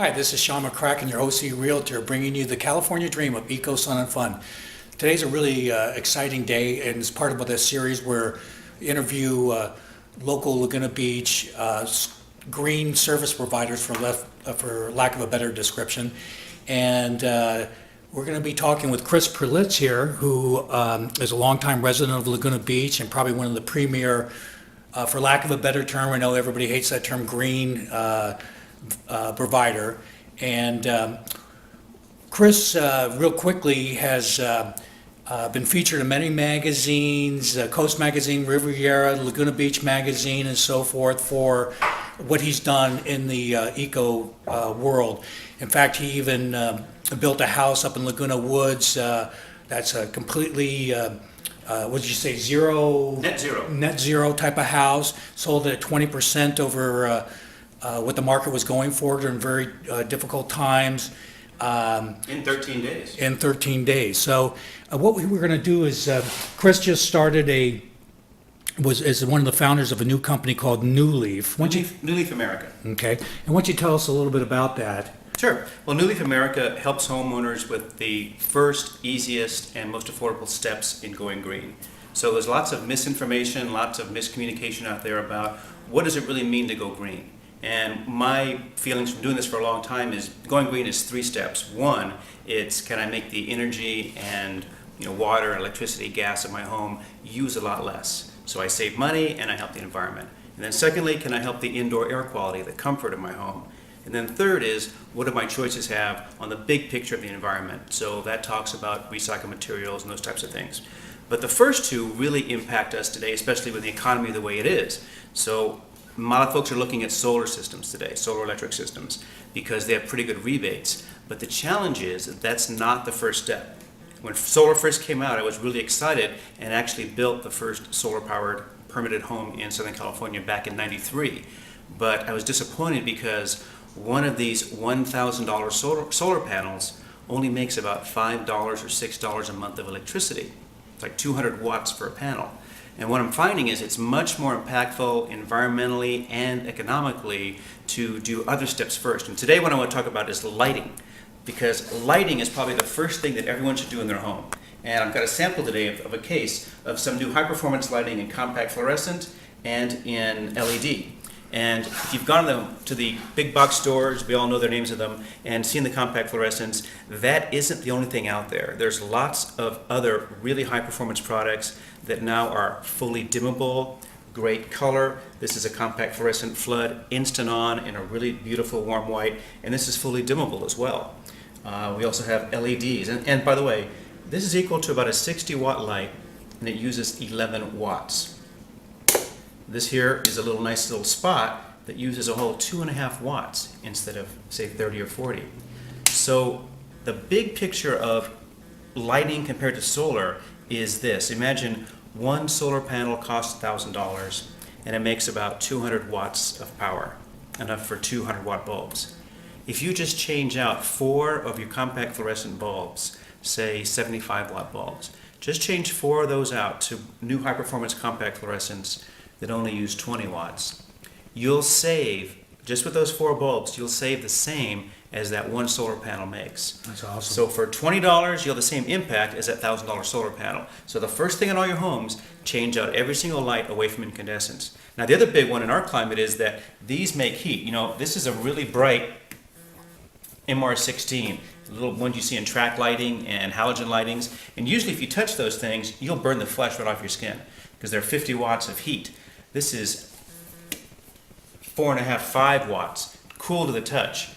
Hi, this is Sean McCracken, your OC Realtor, bringing you the California Dream of Eco, Sun, and Fun. Today's a really exciting day, and it's part of this series where we interview local Laguna Beach green service providers, for lack of a better description. And we're going to be talking with Chris Prelitz here, who is a longtime resident of Laguna Beach and probably one of the premier, for lack of a better term, I know everybody hates that term, green provider. And Chris, real quickly, has been featured in many magazines, Coast Magazine, Riviera, Laguna Beach Magazine, and so forth, for what he's done in the eco world. In fact, he even built a house up in Laguna Woods that's a completely what did you say, net zero type of house, sold it at 20% over what the market was going for during very difficult times. In 13 days. In 13 days. So what we were going to do is, Chris just started is one of the founders of a new company called New Leaf. New Leaf America. Okay. And why don't you tell us a little bit about that? Sure. Well, New Leaf America helps homeowners with the first, easiest, and most affordable steps in going green. So there's lots of misinformation, lots of miscommunication out there about what does it really mean to go green. And my feelings from doing this for a long time is going green is 3 steps. One, it's can I make the energy and water, electricity, gas in my home use a lot less. So I save money and I help the environment. And then secondly, can I help the indoor air quality, the comfort of my home? And then third is, what do my choices have on the big picture of the environment? So that talks about recycled materials and those types of things. But the first 2 really impact us today, especially with the economy the way it is. So a lot of folks are looking at solar systems today, solar electric systems, because they have pretty good rebates. But the challenge is that that's not the first step. When solar first came out, I was really excited and actually built the first solar-powered permitted home in Southern California back in '93. But I was disappointed because one of these $1,000 solar panels only makes about $5 or $6 a month of electricity. It's like 200 watts for a panel. And what I'm finding is it's much more impactful environmentally and economically to do other steps first. And today what I want to talk about is lighting, because lighting is probably the first thing that everyone should do in their home. And I've got a sample today of a case of some new high-performance lighting in compact fluorescent and in LED. And if you've gone to the big box stores, we all know their names of them, and seen the compact fluorescents, that isn't the only thing out there. There's lots of other really high performance products that now are fully dimmable, great color. This is a compact fluorescent flood, instant on in a really beautiful warm white, and this is fully dimmable as well. We also have LEDs, and by the way, this is equal to about a 60 watt light, and it uses 11 watts. This here is a nice little spot that uses a whole 2.5 watts instead of, say, 30 or 40. So the big picture of lighting compared to solar is this. Imagine one solar panel costs $1,000 and it makes about 200 watts of power, enough for 200 watt bulbs. If you just change out 4 of your compact fluorescent bulbs, say 75 watt bulbs, just change 4 of those out to new high performance compact fluorescents that only use 20 watts. You'll save, just with those 4 bulbs, you'll save the same as that one solar panel makes. That's awesome. So for $20, you'll have the same impact as that $1,000 solar panel. So the first thing in all your homes, change out every single light away from incandescents. Now the other big one in our climate is that these make heat. This is a really bright MR16, the little ones you see in track lighting and halogen lightings. And usually if you touch those things, you'll burn the flesh right off your skin because they're 50 watts of heat. This is 4.5, 5 watts, cool to the touch.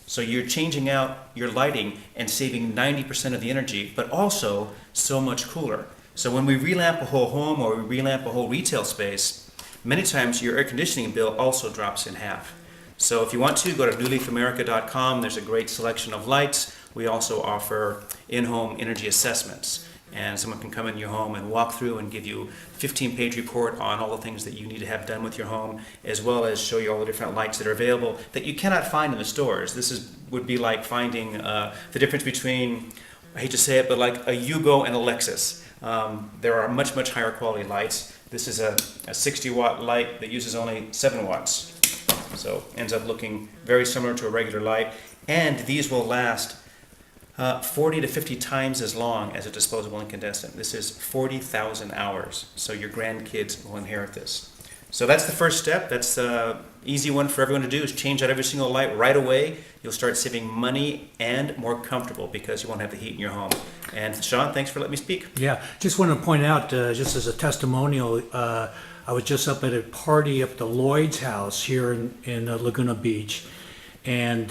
So you're changing out your lighting and saving 90% of the energy, but also so much cooler. So when we relamp a whole home or we relamp a whole retail space, many times your air conditioning bill also drops in half. So if you want to, go to newleafamerica.com. There's a great selection of lights. We also offer in-home energy assessments. And someone can come in your home and walk through and give you a 15-page report on all the things that you need to have done with your home, as well as show you all the different lights that are available that you cannot find in the stores. This would be like finding the difference between, I hate to say it, but like a Yugo and a Lexus. There are much, much higher quality lights. This is a 60 watt light that uses only 7 watts. So ends up looking very similar to a regular light. And these will last 40 to 50 times as long as a disposable incandescent. This is 40,000 hours. So your grandkids will inherit this. So that's the first step. That's the easy one for everyone to do, is change out every single light right away. You'll start saving money and more comfortable because you won't have the heat in your home. And Sean, thanks for letting me speak. Yeah, just want to point out, just as a testimonial, I was just up at a party up at the Lloyd's house here in Laguna Beach, and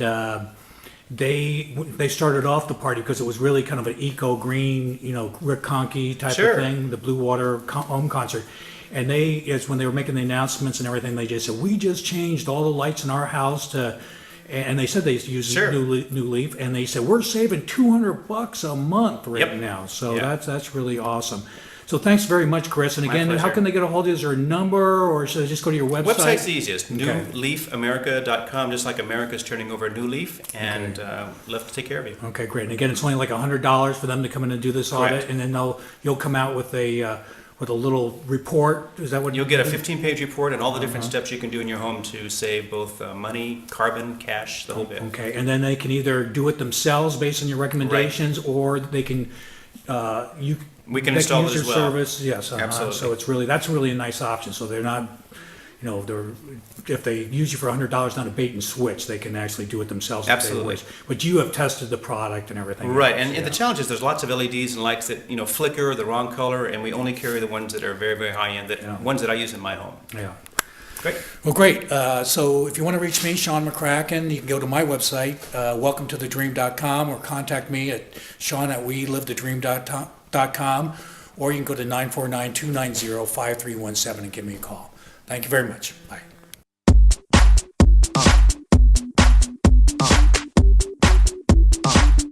they started off the party because it was really kind of an eco-green, Rick Conkey type Sure. of thing, the Blue Water Home Concert. And it's when they were making the announcements and everything, they just said, we just changed all the lights in our house to, and they said they used to use Sure. New Leaf, and they said, we're saving $200 a month right Yep. now. So Yeah. that's really awesome. So thanks very much, Chris. And My again, how pleasure. can they get a hold of you? Is there a number, or should they just go to your website? Website's the easiest, Okay. newleafamerica.com, just like America's turning over a new leaf, and love to take care of you. Okay, great. And again, it's only like $100 for them to come in and do this audit, Correct. and then you'll come out with a little report. Is that what You'll get a 15-page report and all the different steps you can do in your home to save both money, carbon, cash, the whole bit. Okay, and then they can either do it themselves based on your recommendations, or they can We can they install use it as your well. service. Yes, Absolutely. So that's really a nice option. So they're not, if they use you for $100, not a bait and switch. They can actually do it themselves if Absolutely. they wish. But you have tested the product and everything. Right, else, and yeah. the challenge is there's lots of LEDs and lights that flicker the wrong color, and we only carry the ones that are very, very high end, Yeah. ones that I use in my home. Yeah. Great. Well, great. So if you want to reach me, Sean McCracken, you can go to my website, welcometothedream.com, or contact me at sean@welivethedream.com, or you can go to 949-290-5317 and give me a call. Thank you very much. Bye.